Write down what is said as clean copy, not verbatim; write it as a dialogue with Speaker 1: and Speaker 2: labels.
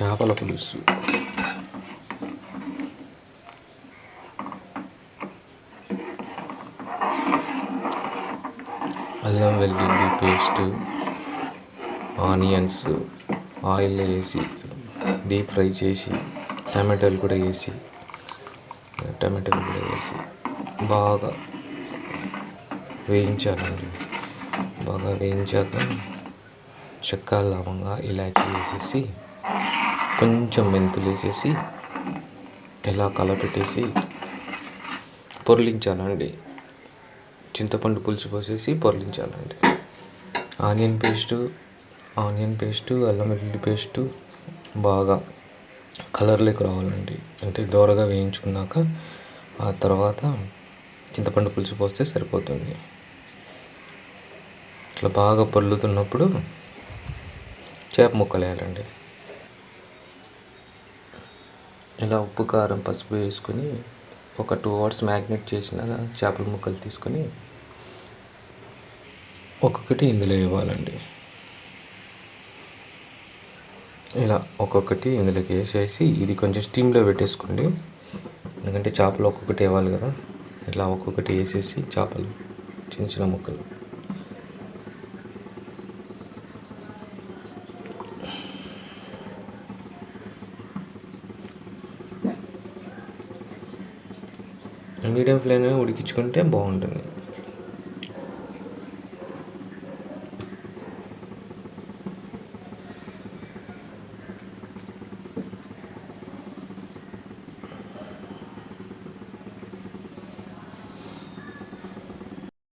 Speaker 1: చేపల పులుసు. అల్లం వెల్లుల్లి పేస్టు, ఆనియన్స్ ఆయిల్లో వేసి డీప్ ఫ్రై చేసి టమాటాలు కూడా వేసి బాగా వేయించాలండి. బాగా వేయించాక చెక్క, లవంగా, ఇలాచీ వేసేసి కొంచెం మెంతులు వేసేసి ఇలా కలపెట్టేసి పొర్లించాలండి. చింతపండు పులుసు పోసేసి పొర్లించాలండి. ఆనియన్ పేస్టు, అల్లం వెల్లుల్లి పేస్టు బాగా కలర్లోకి రావాలండి. అంటే దోరగా వేయించుకున్నాక ఆ తర్వాత చింతపండు పులుసు పోస్తే సరిపోతుంది. ఇట్లా బాగా పొర్లుతున్నప్పుడు చేప ముక్కలు వేయాలండి. ఇలా ఉప్పు, కారం, పసుపు వేసుకొని ఒక 2 hours మ్యాగ్నేట్ చేసిన చేపల ముక్కలు తీసుకొని ఒక్కొక్కటి ఇందులో ఇవ్వాలండి. ఇలా ఒక్కొక్కటి ఇందులోకి వేసేసి ఇది కొంచెం స్టీమ్లో పెట్టేసుకోండి. ఎందుకంటే చేపలు ఒక్కొక్కటి వేయాలి కదా. ఇట్లా ఒక్కొక్కటి వేసేసి చేపలు చిన్న చిన్న ముక్కలు మీడియం ఫ్లేమ్లో ఉడికించుకుంటే బాగుంటుంది.